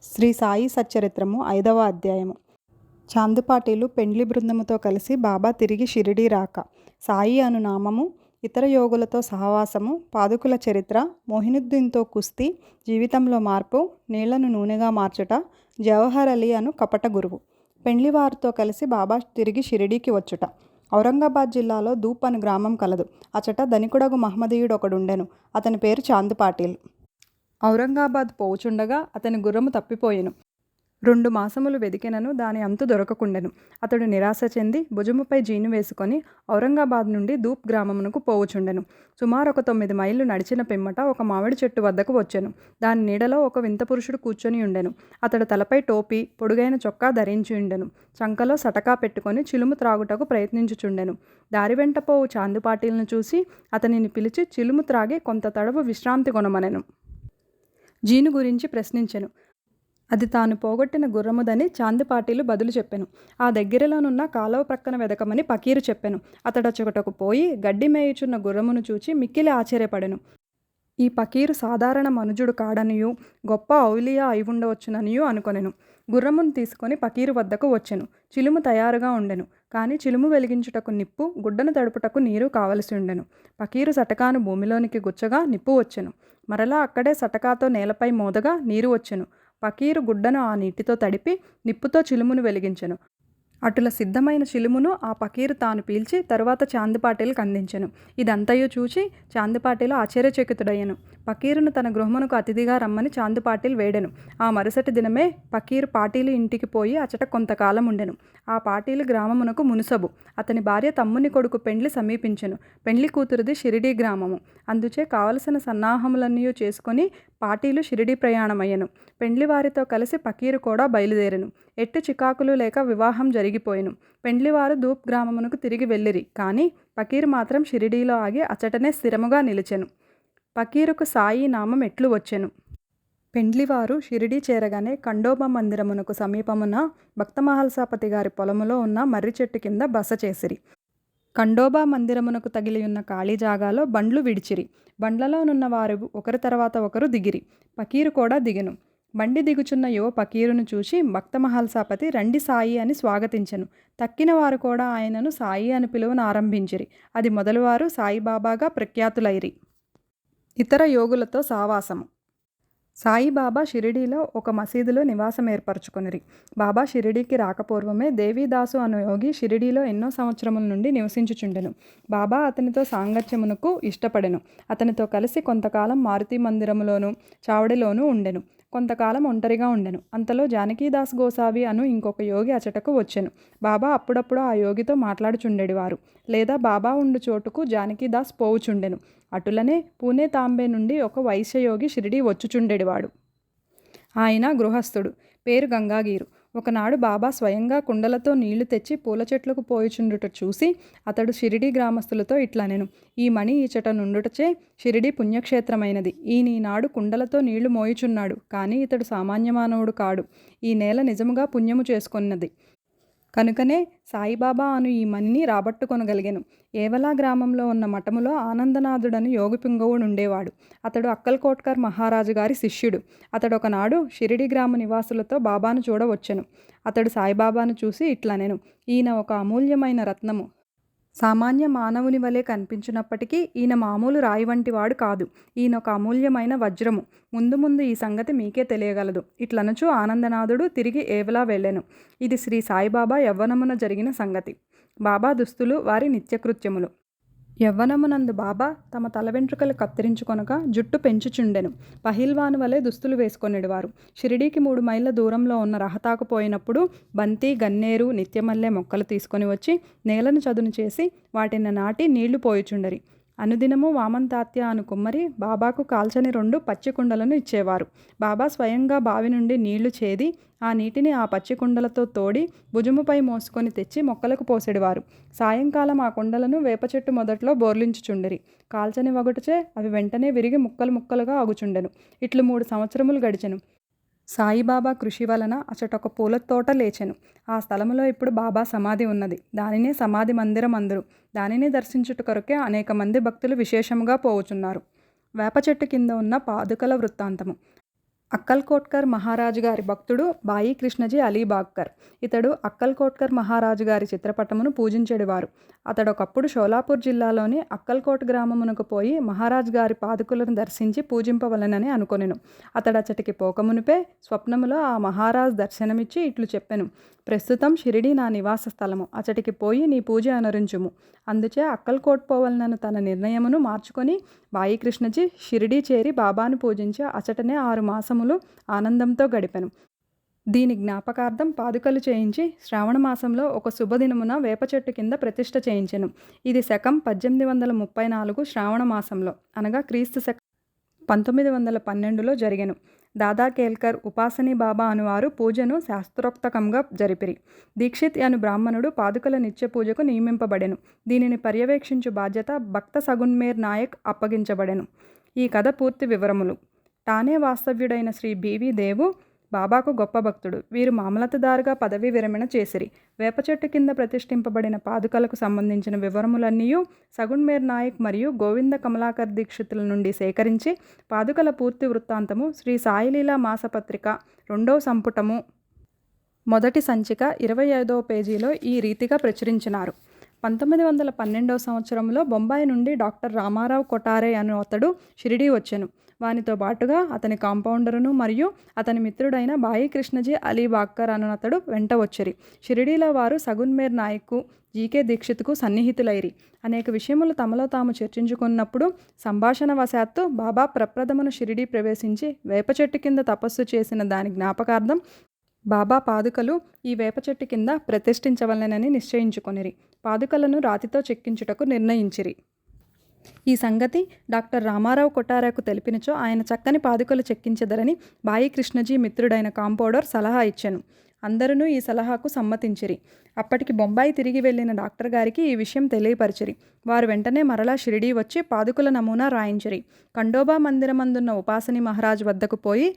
శ్రీ సాయి సచ్చరిత్రము 5వ అధ్యాయము. చాందుపాటీలు పెండ్లి బృందముతో కలిసి బాబా తిరిగి షిరిడీ రాక, సాయి అను నామము, ఇతర యోగులతో సహవాసము, పాదుకుల చరిత్ర, మొహినుద్దీన్తో కుస్తీ, జీవితంలో మార్పు, నీళ్లను నూనెగా మార్చుట, జవహర్ అలీ అను కపట గురువు. పెండ్లివారితో కలిసి బాబా తిరిగి షిరిడీకి వచ్చుట. ఔరంగాబాద్ జిల్లాలో దూప్ అను గ్రామం కలదు. అచట ధనికుడగు మహమ్మదీయుడొకడుండెను. అతని పేరు చాందుపాటీల్. ఔరంగాబాద్ పోవుచుండగా అతని గుర్రము తప్పిపోయెను. 2 మాసములు వెదికెనను దాని అంతు దొరకకుండెను. అతడు నిరాశ చెంది భుజముపై జీను వేసుకొని ఔరంగాబాద్ నుండి దూప్ గ్రామమునకు పోవుచుండెను. సుమారు ఒక 9 మైళ్ళు నడిచిన పిమ్మట ఒక మామిడి చెట్టు వద్దకు వచ్చెను. దాని నీడలో ఒక వింత పురుషుడు కూర్చొని ఉండెను. అతడు తలపై టోపీ, పొడుగైన చొక్కా ధరించియుండెను. చంకలో సటకా పెట్టుకొని చిలుము త్రాగుటకు ప్రయత్నించుచుండెను. దారి వెంట పోవు చాందుపాటీలను చూసి అతనిని పిలిచి చిలుము త్రాగి కొంత తడవు విశ్రాంతి కొనమనెను. జీను గురించి ప్రశ్నించెను. అది తాను పోగొట్టిన గుర్రముదని చాందుపాటీలు బదులు చెప్పెను. ఆ దగ్గరలోనున్న కాలువ ప్రక్కన వెదకమని పకీరు చెప్పెను. అతడొచ్చటకు పోయి గడ్డి మేయుచున్న గుర్రమును చూచి మిక్కిలి ఆశ్చర్యపడెను. ఈ పకీరు సాధారణ మనుజుడు కాడనియూ, గొప్ప ఔలియా అయివుండవచ్చుననియూ అనుకొనెను. గుర్రమును తీసుకొని పకీరు వద్దకు వచ్చెను. చిలుము తయారుగా ఉండెను. కాని చిలుము వెలిగించుటకు నిప్పు, గుడ్డను తడుపుటకు నీరు కావలసి ఉండెను. పకీరు సటకాను భూమిలోనికి గుచ్చగా నిప్పు వచ్చెను. మరలా అక్కడే సటకాతో నేలపై మోదగా నీరు వచ్చెను. పకీరు గుడ్డను ఆ నీటితో తడిపి నిప్పుతో చిలుమును వెలిగించెను. అటుల సిద్ధమైన చిలుమును ఆ పకీరు తాను పీల్చి తరువాత చాందుపాటీలకు అందించెను. ఇదంతయు చూచి చాందుపాటీలు ఆశ్చర్యచకితుడయ్యెను. పకీరును తన గృహమునకు అతిథిగా రమ్మని చాందుపాటీలు వేడెను. ఆ మరుసటి దినమే పకీరు పాటీలు ఇంటికి పోయి అచట కొంతకాలం ఉండెను. ఆ పాటీలు గ్రామమునకు మునుసబు. అతని భార్య తమ్ముని కొడుకు పెండ్లి సమీపించెను. పెండ్లి కూతురిది షిరిడీ గ్రామము. అందుచే కావలసిన సన్నాహములన్నీ చేసుకొని పాటీలు షిరిడీ ప్రయాణమయ్యెను. పెండ్లివారితో కలిసి పకీరు కూడా బయలుదేరెను. ఎట్టు చికాకులు లేక వివాహం జరిగిపోయెను. పెండ్లివారు దూప్ గ్రామమునకు తిరిగి వెళ్ళిరి. కానీ పకీరు మాత్రం షిరిడీలో ఆగి అచటనే స్థిరముగా నిలిచెను. పకీరుకు సాయి నామం ఎట్లు వచ్చెను. పెండ్లివారు షిరిడీ చేరగానే ఖండోబా మందిరమునకు సమీపమున భక్తమహల్సాపతి గారి పొలములో ఉన్న మర్రి చెట్టు కింద బస చేసిరి. ఖండోబా మందిరమునకు తగిలియున్న ఖాళీ జాగాలో బండ్లు విడిచిరి. బండ్లలోనున్న వారు ఒకరి తర్వాత ఒకరు దిగిరి. పకీరు కూడా దిగెను. బండి దిగుచున్న యువ పకీరును చూసి భక్తమహల్సాపతి రండి సాయి అని స్వాగతించెను. తక్కిన వారు కూడా ఆయనను సాయి అని పిలువనారంభించిరి. అది మొదలువారు సాయిబాబాగా ప్రఖ్యాతులైరి. ఇతర యోగులతో సావాసము. సాయిబాబా షిరిడీలో ఒక మసీదులో నివాసం ఏర్పరచుకొనిరి. బాబా షిరిడీకి రాకపూర్వమే దేవీదాసు అను యోగి షిరిడీలో ఎన్నో సంవత్సరముల నుండి నివసించుచుండెను. బాబా అతనితో సాంగత్యమునకు ఇష్టపడెను. అతనితో కలిసి కొంతకాలం మారుతి మందిరములోను చావడిలోనూ ఉండెను. కొంతకాలం ఒంటరిగా ఉండెను. అంతలో జానకీదాస్ గోసావి అను ఇంకొక యోగి అచటకు వచ్చెను. బాబా అప్పుడప్పుడు ఆ యోగితో మాట్లాడుచుండెడివారు. లేదా బాబా ఉండు చోటుకు జానకీదాస్ పోవుచుండెను. అటులనే పూణే తాంబే నుండి ఒక వైశ్యయోగి షిరిడీ వచ్చుచుండెడివాడు. ఆయన గృహస్థుడు. పేరు గంగాగీరు. ఒకనాడు బాబా స్వయంగా కుండలతో నీళ్లు తెచ్చి పూల చెట్లకు పోయుచుండుట చూసి అతడు షిరిడీ గ్రామస్తులతో ఇట్లనెను. ఈ మణి ఈచట నుండుటచే షిరిడీ పుణ్యక్షేత్రమైనది. ఈనాడు కుండలతో నీళ్లు మోయుచున్నాడు. కానీ ఇతడు సామాన్యమానవుడు కాడు. ఈ నేల నిజముగా పుణ్యము చేసుకొన్నది. కనుకనే సాయిబాబా అను ఈ మణిని రాబట్టుకొనగలిగెను. ఏవలా గ్రామంలో ఉన్న మఠములో ఆనందనాథుడను యోగి పుంగవుడుండేవాడు. అతడు అక్కల్కోట్కర్ మహారాజు గారి శిష్యుడు. అతడొకనాడు షిరిడీ గ్రామ నివాసులతో బాబాను చూడవచ్చెను. అతడు సాయిబాబాను చూసి ఇట్లనెను. ఈయన ఒక అమూల్యమైన రత్నము. సామాన్య మానవుని వలె కనిపించినప్పటికీ ఈయన మామూలు రాయి వంటి వాడు కాదు. ఈయన ఒక అమూల్యమైన వజ్రము. ముందు ముందు ఈ సంగతి మీకే తెలియగలదు. ఇట్లనుచు ఆనందనాథుడు తిరిగి ఏవలా వెళ్ళెను. ఇది శ్రీ సాయిబాబా యవ్వనమున జరిగిన సంగతి. బాబా దుస్తులు వారి నిత్యకృత్యములు. యవ్వనమునందు బాబా తమ తల వెంట్రుకలు కత్తిరించుకొనక జుట్టు పెంచుచుండెను. పహిల్వాను వలె దుస్తులు వేసుకొనిడివారు. షిరిడీకి 3 మైళ్ళ దూరంలో ఉన్న రహతాకు పోయినప్పుడు బంతి, గన్నేరు, నిత్యమల్లె మొక్కలు తీసుకొని వచ్చి నేలను చదును చేసి వాటిని నాటి నీళ్లు పోయుచుండరి. అనుదినము వామంతాత్య అను కుమ్మరి బాబాకు కాల్చని 2 పచ్చి కుండలను ఇచ్చేవారు. బాబా స్వయంగా బావి నుండి నీళ్లు చేది ఆ నీటిని ఆ పచ్చి కుండలతో తోడి భుజముపై మోసుకొని తెచ్చి మొక్కలకు పోసెడివారు. సాయంకాలం ఆ కుండలను వేప చెట్టు మొదట్లో బోర్లించుచుండిరి. కాల్చని వగుటచే అవి వెంటనే విరిగి ముక్కలు ముక్కలుగా అగుచుండెను. ఇట్లు 3 సంవత్సరములు గడిచెను. సాయిబాబా కృషి వలన అచటొక పూల తోట లేచెను. ఆ స్థలములో ఇప్పుడు బాబా సమాధి ఉన్నది. దానినే సమాధి మందిరం అందురు. దానిని దర్శించుట కొరకే అనేక మంది భక్తులు విశేషముగా పోవుచున్నారు. వేప చెట్టు కింద ఉన్న పాదుకల వృత్తాంతము. అక్కల్కోట్కర్ మహారాజు గారి భక్తుడు బాయి కృష్ణజీ అలీబాగ్కర్. ఇతడు అక్కల్కోట్కర్ మహారాజు గారి చిత్రపటమును పూజించెడివారు. అతడొకప్పుడు షోలాపూర్ జిల్లాలోని అక్కల్కోట్ గ్రామమునకు పోయి మహారాజు గారి పాదుకులను దర్శించి పూజింపవలెనని అనుకొనెను. అతడచ్చటికి పోకమునుపే స్వప్నములో ఆ మహారాజు దర్శనమిచ్చి ఇట్లు చెప్పెను: ప్రస్తుతం షిరిడి నా నివాస స్థలము. అచటికి పోయి నీ పూజ అనురించుము. అందుచే అక్కల్కోట్ పోవలనను తన నిర్ణయమును మార్చుకొని బాయి కృష్ణజీ షిరిడీ చేరి బాబాను పూజించి అచటనే 6 మాసములు ఆనందంతో గడిపెను. దీని జ్ఞాపకార్థం పాదుకలు చేయించి శ్రావణ మాసంలో ఒక శుభదినమున వేప చెట్టు కింద ప్రతిష్ఠ చేయించెను. ఇది శకం 1834 శ్రావణ మాసంలో అనగా క్రీస్తు శకం 1912లో జరిగెను. దాదా కేల్కర్ ఉపాసనీ బాబా అనువారు పూజను శాస్త్రోక్తకంగా జరిపిరి. దీక్షిత్ అను బ్రాహ్మణుడు పాదుకల నిత్య పూజకు నియమింపబడెను. దీనిని పర్యవేక్షించు బాధ్యత భక్త సగున్మేర్ నాయక్ అప్పగించబడెను. ఈ కథ పూర్తి వివరములు. తానే వాస్తవ్యుడైన శ్రీ బివి దేవు బాబాకు గొప్ప భక్తుడు. వీరు మామలతదారుగా పదవీ విరమణ చేసిరి. వేప చెట్టు కింద ప్రతిష్ఠింపబడిన పాదుకలకు సంబంధించిన వివరములన్నీయూ సగున్మేర్ నాయక్ మరియు గోవింద కమలాకర్ దీక్షితుల నుండి సేకరించి పాదుకల పూర్తి వృత్తాంతము శ్రీ సాయిలీలా మాసపత్రిక 2వ సంపుటము మొదటి సంచిక 25వ పేజీలో ఈ రీతిగా ప్రచురించినారు. 1912వ సంవత్సరంలో బొంబాయి నుండి డాక్టర్ రామారావు కొటారే అను అతడు షిరిడీ వచ్చెను. వానితో పాటుగా అతని కాంపౌండరును మరియు అతని మిత్రుడైన బాయి కృష్ణజీ అలీబాగ్కర్ అను అతడు వెంట వచ్చిరి. షిరిడీలో వారు సగున్మేర్ నాయక్కు, జీకే దీక్షిత్కు సన్నిహితులైరి. అనేక విషయములు తమలో తాము చర్చించుకున్నప్పుడు సంభాషణ వశాత్తు బాబా ప్రప్రథమను షిరిడీ ప్రవేశించి వేప చెట్టు కింద తపస్సు చేసిన దాని జ్ఞాపకార్థం బాబా పాదుకలు ఈ వేప చెట్టు కింద ప్రతిష్ఠించవలెనని నిశ్చయించుకొనిరి. పాదుకలను రాతితో చెక్కించుటకు నిర్ణయించిరి. ఈ సంగతి డాక్టర్ రామారావు కొటారాకు తెలిపినచో ఆయన చక్కని పాదుకలు చెక్కించెదరని బాయి కృష్ణజీ మిత్రుడైన కాంపౌండర్ సలహా ఇచ్చెను. అందరూ ఈ సలహాకు సమ్మతించిరి. అప్పటికి బొంబాయి తిరిగి వెళ్ళిన డాక్టర్ గారికి ఈ విషయం తెలియపరిచిరి. వారు వెంటనే మరలా షిరిడీ వచ్చి పాదుకల నమూనా రాయించిరి. ఖండోబా మందిరమందున్న ఉపాసని మహారాజ్ వద్దకు పోయి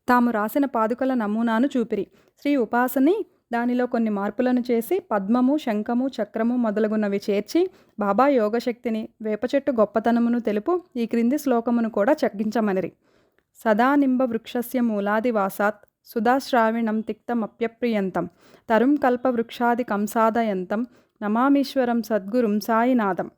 తాము రాసిన పాదుకల నమూనాను చూపిరి. శ్రీ ఉపాసని దానిలో కొన్ని మార్పులను చేసి పద్మము, శంఖము, చక్రము మొదలగున్నవి చేర్చి బాబా యోగశక్తిని, వేప చెట్టు గొప్పతనమును తెలుపు ఈ క్రింది శ్లోకమును కూడా చెక్కించమనిరి. సదానింబ వృక్షస్య మూలాదివాసాత్ సుధాశ్రావిణం తిక్తమప్యప్రియంతం తరుం కల్ప వృక్షాది కంసాదయంతం నమామీశ్వరం సద్గురుం సాయినాథం.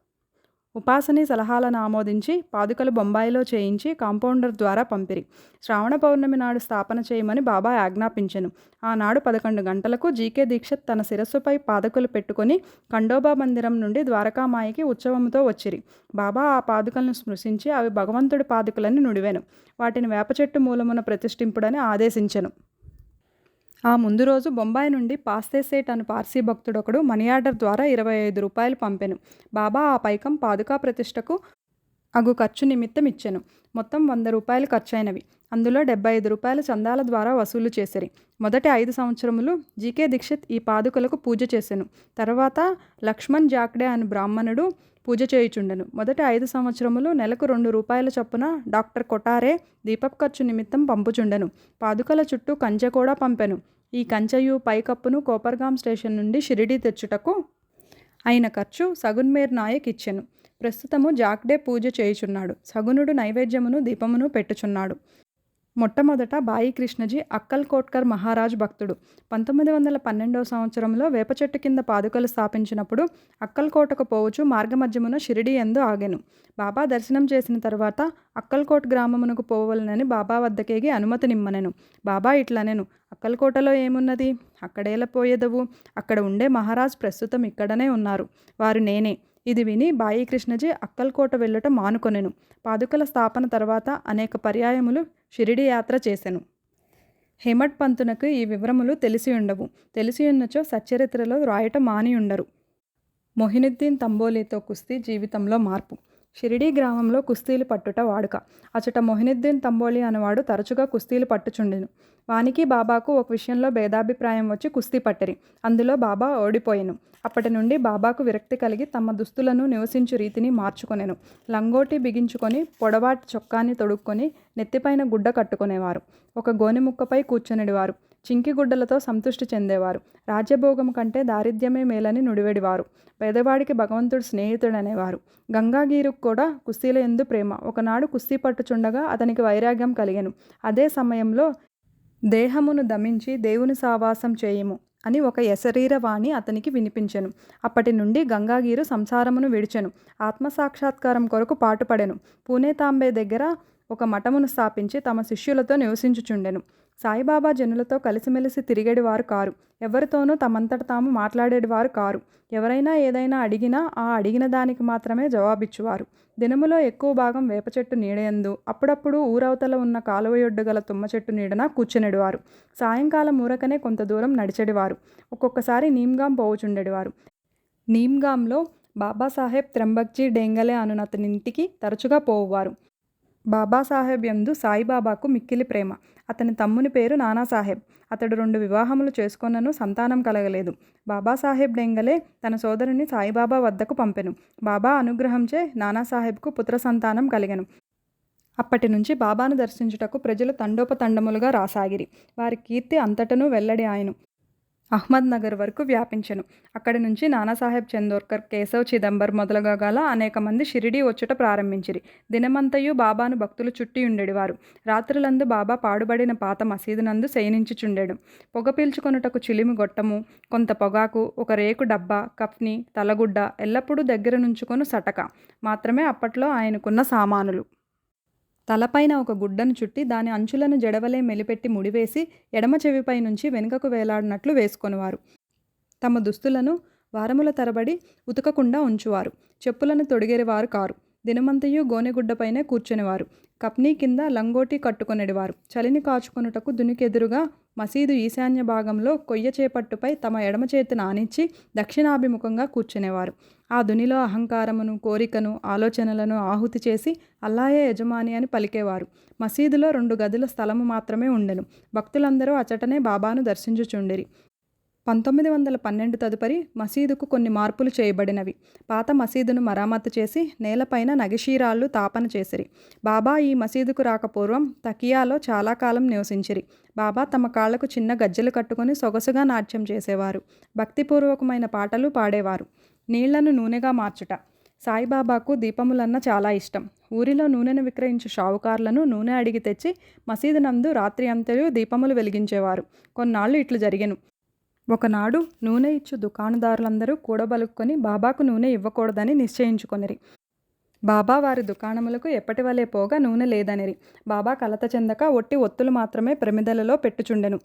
ఉపాసని సలహాలను ఆమోదించి పాదుకలు బొంబాయిలో చేయించి కాంపౌండర్ ద్వారా పంపిరి. శ్రావణ పౌర్ణమి నాడు స్థాపన చేయమని బాబా ఆజ్ఞాపించెను. ఆనాడు 11 గంటలకు జీకే దీక్షిత్ తన శిరస్సుపై పాదుకలు పెట్టుకొని ఖండోబా మందిరం నుండి ద్వారకామాయికి ఉత్సవముతో వచ్చిరి. బాబా ఆ పాదుకలను స్పృశించి అవి భగవంతుడి పాదుకలని నుడివెను. వాటిని వేప చెట్టు మూలమున ప్రతిష్ఠింపుడని ఆదేశించెను. ఆ ముందు రోజు బొంబాయి నుండి పాస్తేసేట్ అను పార్సీ భక్తుడొకడు మనీ ఆర్డర్ ద్వారా 25 రూపాయలు పంపెను. బాబా ఆ పైకం పాదుకా ప్రతిష్టకు అగు ఖర్చు నిమిత్తం ఇచ్చెను. మొత్తం 100 రూపాయలు ఖర్చయినవి. అందులో 75 రూపాయలు చందాల ద్వారా వసూలు చేసిరి. మొదటి 5 సంవత్సరములు జీకే దీక్షిత్ ఈ పాదుకలకు పూజ చేసెను. తర్వాత లక్ష్మణ్ జాక్డే అను బ్రాహ్మణుడు పూజ చేయుచుండెను. మొదటి 5 సంవత్సరములు నెలకు 2 రూపాయల చొప్పున డాక్టర్ కొటారే దీపపు ఖర్చు నిమిత్తం పంపుచుండెను. పాదుకల చుట్టూ కంచె కూడా పంపెను. ఈ కంచెయు పైకప్పును కోపర్గాం స్టేషన్ నుండి షిరిడీ తెచ్చుటకు అయిన ఖర్చు సగున్మేర్ నాయక్ ఇచ్చెను. ప్రస్తుతము జాక్డే పూజ చేయుచున్నాడు. సగునుడు నైవేద్యమును దీపమును పెట్టుచున్నాడు. మొట్టమొదట బాయి కృష్ణజీ అక్కల్కోట్కర్ మహారాజ్ భక్తుడు. 1912వ సంవత్సరంలో వేప చెట్టు కింద పాదుకలు స్థాపించినప్పుడు అక్కల్కోటకు పోవచ్చు మార్గమధ్యమున షిరిడీ యందు ఆగెను. బాబా దర్శనం చేసిన తర్వాత అక్కల్కోట్ గ్రామమునకు పోవలనని బాబా వద్దకేగి అనుమతినిమ్మనెను. బాబా ఇట్లనెను: అక్కల్కోటలో ఏమున్నది? అక్కడేలా పోయేదవు? అక్కడ ఉండే మహారాజ్ ప్రస్తుతం ఇక్కడనే ఉన్నారు. వారు నేనే. ఇది విని బాయి కృష్ణజీ అక్కల్కోట వెళ్ళుట మానుకొనెను. పాదుకల స్థాపన తర్వాత అనేక పర్యాయములు షిరిడీ యాత్ర చేసెను. హేమడ్ పంతునకు ఈ వివరములు తెలిసి ఉండవు. తెలిసియున్నచో సచ్చరిత్రలో రాయటం మానియుండరు. మొహినుద్దీన్ తంబోలీతో కుస్తీ జీవితంలో మార్పు. షిరిడీ గ్రామంలో కుస్తీలు పట్టుట వాడుక. అచట మొహినుద్దీన్ తంబోలి అనేవాడు తరచుగా కుస్తీలు పట్టుచుండెను. వానికి బాబాకు ఒక విషయంలో భేదాభిప్రాయం వచ్చి కుస్తీ పట్టిరి. అందులో బాబా ఓడిపోయెను. అప్పటి నుండి బాబాకు విరక్తి కలిగి తమ దుస్తులను నివసించు రీతిని మార్చుకొనెను. లంగోటి బిగించుకొని పొడవాటి చొక్కాని తొడుక్కొని నెత్తిపైన గుడ్డ కట్టుకునేవారు. ఒక గోనెముక్కపై కూర్చునేవారు. చింకిగుడ్డలతో సంతృష్టి చెందేవారు. రాజ్యభోగం కంటే దారిద్ర్యమే మేలని నుడివెడివారు. పేదవాడికి భగవంతుడు స్నేహితుడనేవారు. గంగాగీరుకు కూడా కుస్తీల యందు ప్రేమ. ఒకనాడు కుస్తీ పట్టుచుండగా అతనికి వైరాగ్యం కలిగెను. అదే సమయంలో దేహమును దమించి దేవుని సావాసం చేయుము అని ఒక యశరీరవాణి అతనికి వినిపించెను. అప్పటి నుండి గంగాగీరు సంసారమును విడిచెను. ఆత్మసాక్షాత్కారం కొరకు పాటుపడెను. పూణేతాంబే దగ్గర ఒక మఠమును స్థాపించి తమ శిష్యులతో నివసించుచుండెను. సాయిబాబా జనులతో కలిసిమెలిసి తిరిగేడివారు కారు. ఎవరితోనూ తమంతట తాము మాట్లాడేడివారు కారు. ఎవరైనా ఏదైనా అడిగినా ఆ అడిగిన దానికి మాత్రమే జవాబిచ్చువారు. దినములో ఎక్కువ భాగం వేప చెట్టు నీడయందు, అప్పుడప్పుడు ఊరవతల ఉన్న కాలువయొడ్డు గల తుమ్మ చెట్టు నీడన కూర్చునేడివారు. సాయంకాలం ఊరకనే కొంత దూరం నడిచెడివారు. ఒక్కొక్కసారి నీమ్గాం పోవుచుండెడివారు. నీమ్గాంలో బాబాసాహెబ్ త్రంబక్జీ డేంగలే అనునతనింటికి తరచుగా పోవువారు. బాబాసాహెబ్ యందు సాయిబాబాకు మిక్కిలి ప్రేమ. అతని తమ్ముని పేరు నానాసాహెబ్. అతడు 2 వివాహములు చేసుకొన్నను సంతానం కలగలేదు. బాబాసాహెబ్ డెంగలే తన సోదరుని సాయిబాబా వద్దకు పంపెను. బాబా అనుగ్రహంచే నానాసాహెబ్కు పుత్ర సంతానం కలిగెను. అప్పటి నుంచి బాబాను దర్శించుటకు ప్రజలు తండోపతండములుగా రాసాగిరి. వారి కీర్తి అంతటను వెల్లడి ఆయను. అహ్మద్నగర్ వరకు వ్యాపించెను. అక్కడి నుంచి నానాసాహెబ్ చందోర్కర్, కేశవ్ చిదంబర్ మొదలుగా గల అనేక మంది షిరిడీ వచ్చుట ప్రారంభించిరి. దినమంతయు బాబాను భక్తులు చుట్టి ఉండేడివారు. రాత్రులందు బాబా పాడుబడిన పాత మసీదునందు శయనించుచుండెడు. పొగ పీల్చుకొనుటకు చిలిమి గొట్టము, కొంత పొగాకు, ఒక రేకు డబ్బా, కఫ్ని, తలగుడ్డ, ఎల్లప్పుడూ దగ్గర నుంచుకొను సటక మాత్రమే అప్పట్లో ఆయనకున్న సామానులు. తలపైన ఒక గుడ్డను చుట్టి దాని అంచులను జడవలే మెలిపెట్టి ముడివేసి ఎడమ చెవిపై నుంచి వెనుకకు వేలాడినట్లు వేసుకొనివారు. తమ దుస్తులను వారముల తరబడి ఉతకకుండా ఉంచువారు. చెప్పులను తొడిగేవారు కారు. దినమంతయు గోనెగుడ్డపైనే కూర్చునేవారు. కప్నీ కింద లంగోటి కట్టుకొనేవారు. చలిని కాచుకొనుటకు దునికెదురుగా మసీదు ఈశాన్య భాగంలో కొయ్య చేపట్టుపై తమ ఎడమ చేతిని ఆనించి దక్షిణాభిముఖంగా కూర్చునేవారు. ఆ దునిలో అహంకారమును, కోరికను, ఆలోచనలను ఆహుతి చేసి అల్లాయే యజమాని అని పలికేవారు. మసీదులో 2 గదుల స్థలము మాత్రమే ఉండెను. భక్తులందరూ అచటనే బాబాను దర్శించుచుండిరి. 1912 తదుపరి మసీదుకు కొన్ని మార్పులు చేయబడినవి. పాత మసీదును మరామత్తు చేసి నేలపైన నగిషీరాళ్ళు తాపన చేసిరి. బాబా ఈ మసీదుకు రాకపూర్వం తకియాలో చాలా కాలం నివసించిరి. బాబా తమ కాళ్లకు చిన్న గజ్జెలు కట్టుకొని సొగసుగా నాట్యం చేసేవారు. భక్తిపూర్వకమైన పాటలు పాడేవారు. నీళ్లను నూనెగా మార్చుట. సాయిబాబాకు దీపములన్న చాలా ఇష్టం. ఊరిలో నూనెను విక్రయించు షావుకార్లను నూనె అడిగి తెచ్చి మసీదు నందు రాత్రి అంతయు దీపములు వెలిగించేవారు. కొన్నాళ్ళు ఇట్లు జరిగెను. ఒకనాడు నూనె ఇచ్చు దుకాణదారులందరూ కూడబలుక్కొని బాబాకు నూనె ఇవ్వకూడదని నిశ్చయించుకొనిరి. బాబా వారి దుకాణములకు ఎప్పటివలే పోగా నూనె లేదనిరి. బాబా కలత చెందక ఒట్టి ఒత్తులు మాత్రమే ప్రమిదలలో పెట్టుచుండెను.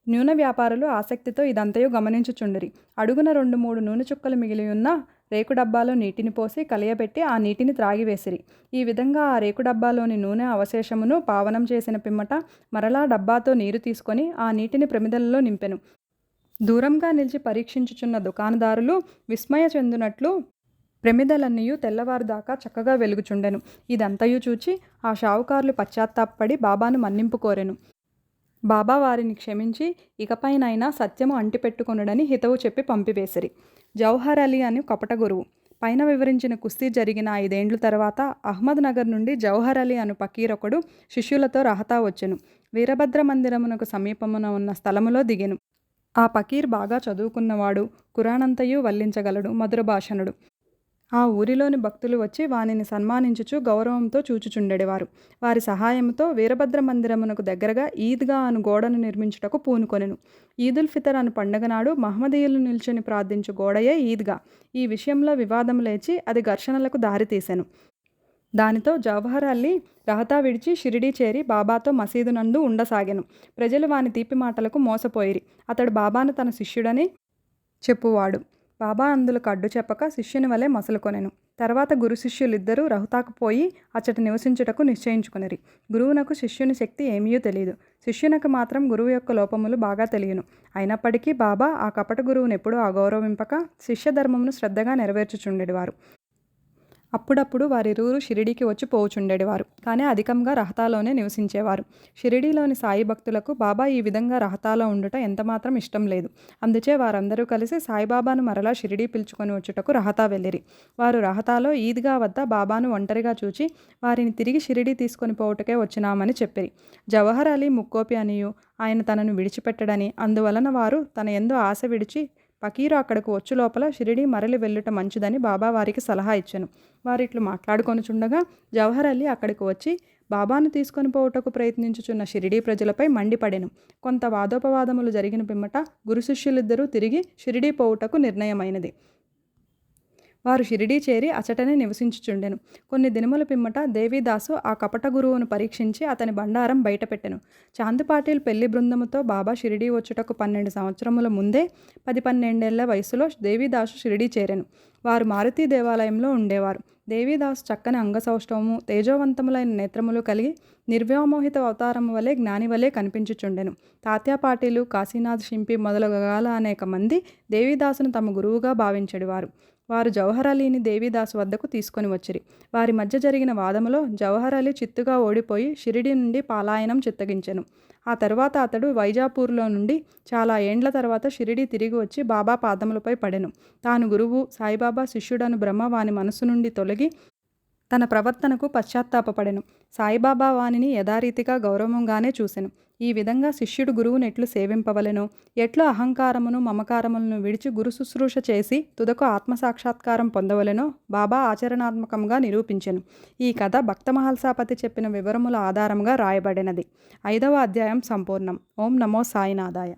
నూనె వ్యాపారులు ఆసక్తితో ఇదంతయు గమనించుచుండిరి. అడుగున 2-3 నూనె చుక్కలు మిగిలియున్న రేకు డబ్బాలో నీటిని పోసి కలియబెట్టి ఆ నీటిని త్రాగివేసిరి. ఈ విధంగా ఆ రేకు డబ్బాలోని నూనె అవశేషమును పావనం చేసిన పిమ్మట మరలా డబ్బాతో నీరు తీసుకొని ఆ నీటిని ప్రమిదలలో నింపెను. దూరంగా నిలిచి పరీక్షించుచున్న దుకాణదారులు విస్మయ చెందునట్లు ప్రమిదలన్నీయు తెల్లవారుదాకా చక్కగా వెలుగుచుండెను. ఇదంతయు చూచి ఆ షావుకారులు పశ్చాత్తాపడి బాబాను మన్నింపు కోరెను. బాబా వారిని క్షమించి ఇకపైనైనా సత్యము అంటిపెట్టుకొనుడని హితవు చెప్పి పంపివేసిరి. జౌహర్ అలీ అని కపట గురువు. పైన వివరించిన కుస్తీ జరిగిన 5 ఏండ్ల తర్వాత అహ్మద్ నగర్ నుండి జౌహర్ అలీ అను పకీరొకడు శిష్యులతో రహతా వచ్చెను. వీరభద్ర మందిరమునకు సమీపమున ఉన్న స్థలములో దిగెను. ఆ పకీర్ బాగా చదువుకున్నవాడు, ఖురానంతయు వల్లించగలడు, మధుర భాషణుడు. ఆ ఊరిలోని భక్తులు వచ్చి వానిని సన్మానించుచు గౌరవంతో చూచుచుండెడివారు. వారి సహాయంతో వీరభద్ర మందిరమునకు దగ్గరగా ఈద్గా అను గోడను నిర్మించుటకు పూనుకొనెను. ఈదుల్ ఫితర్ అను పండగ నాడు మహమ్మదీయులు నిల్చొని ప్రార్థించు గోడయే ఈద్గా. ఈ విషయంలో వివాదం లేచి అది ఘర్షణలకు దారితీసెను. దానితో జవహర్ అలీ రహతా విడిచి షిరిడీ చేరి బాబాతో మసీదు నందు ఉండసాగెను. ప్రజలు వాని తీపి మాటలకు మోసపోయిరి. అతడు బాబాను తన శిష్యుడని చెప్పువాడు. బాబా అందులకు అడ్డు చెప్పక శిష్యుని వలె మసలుకొనెను. తర్వాత గురు శిష్యులిద్దరూ రహతాకు పోయి అచ్చట నివసించుటకు నిశ్చయించుకొనిరి. గురువునకు శిష్యుని శక్తి ఏమీయూ తెలియదు. శిష్యునకు మాత్రం గురువు యొక్క లోపములు బాగా తెలియను. అయినప్పటికీ బాబా ఆ కపట గురువును ఎప్పుడూ అగౌరవింపక శిష్య ధర్మమును శ్రద్ధగా నెరవేర్చుచుండెడివారు. అప్పుడప్పుడు వారిరువురు షిరిడీకి వచ్చి పోవుచుండెడివారు. కానీ అధికంగా రహతాలోనే నివసించేవారు. షిరిడీలోని సాయి భక్తులకు బాబా ఈ విధంగా రహతాలో ఉండుట ఎంతమాత్రం ఇష్టం లేదు. అందుచే వారందరూ కలిసి సాయిబాబాను మరలా షిరిడీ పిలుచుకొని వచ్చుటకు రహతా వెళ్ళిరి. వారు రహతాలో ఈద్గా వద్ద బాబాను ఒంటరిగా చూచి వారిని తిరిగి షిరిడీ తీసుకొని పోవుటకే వచ్చినామని చెప్పిరి. జవహర్ అలీ ముక్కోపి అనియు ఆయన తనను విడిచిపెట్టడని, అందువలన వారు తన యందు ఆశ విడిచి ఫకీరు అక్కడకు వచ్చు లోపల షిరిడీ మరలి వెళ్ళుట మంచిదని బాబా వారికి సలహా ఇచ్చెను. వారిట్లు మాట్లాడుకొనుచుండగా జవహర్ అలీ అక్కడికి వచ్చి బాబాను తీసుకొని పోవుటకు ప్రయత్నించుచున్న షిరిడీ ప్రజలపై మండిపడెను. కొంత వాదోపవాదములు జరిగిన పిమ్మట గురు శిష్యులిద్దరూ తిరిగి షిరిడీ పోవుటకు నిర్ణయమైనది. వారు షిరిడీ చేరి అచటనే నివసించుచుండెను. కొన్ని దినముల పిమ్మట దేవీదాసు ఆ కపట గురువును పరీక్షించి అతని బండారం బయటపెట్టెను. చాంద్ పాటిల్ పెళ్లి బృందముతో బాబా షిరిడీ వచ్చుటకు 12 సంవత్సరముల ముందే 10-12 వయసులో దేవీదాసు షిరిడీ చేరెను. వారు మారుతీ దేవాలయంలో ఉండేవారు. దేవీదాసు చక్కని అంగసౌష్ఠవము, తేజోవంతములైన నేత్రములు కలిగి నిర్వ్యామోహిత అవతారము వలె జ్ఞాని వలె కనిపించుచుండెను. తాత్యా పాటీలు, కాశీనాథ్ షింపి మొదలగాల అనేక మంది దేవీదాసును తమ గురువుగా భావించెడివారు. వారు జవహర్ అలీని దేవీదాసు వద్దకు తీసుకొని వచ్చిరి. వారి మధ్య జరిగిన వాదములో జవహర్ అలీ చిత్తుగా ఓడిపోయి షిరిడీ నుండి పలాయనం చిత్తగించెను. ఆ తరువాత అతడు వైజాపూర్లో నుండి చాలా ఏండ్ల తర్వాత షిరిడీ తిరిగి వచ్చి బాబా పాదములపై పడెను. తాను గురువు, సాయిబాబా శిష్యుడను భ్రమ వాని మనసు నుండి తొలగి తన ప్రవర్తనకు పశ్చాత్తాపపడెను. సాయిబాబా వానిని యథారీతిగా గౌరవంగానే చూసెను. ఈ విధంగా శిష్యుడు గురువును ఎట్లు సేవింపవలెనో, ఎట్లు అహంకారమును మమకారములను విడిచి గురు శుశ్రూష చేసి తుదకు ఆత్మసాక్షాత్కారం పొందవలెనో బాబా ఆచరణాత్మకంగా నిరూపించెను. ఈ కథ భక్త మహల్సాపతి చెప్పిన వివరముల ఆధారంగా రాయబడినది. 5వ అధ్యాయం సంపూర్ణం. ఓం నమో సాయినాథాయ.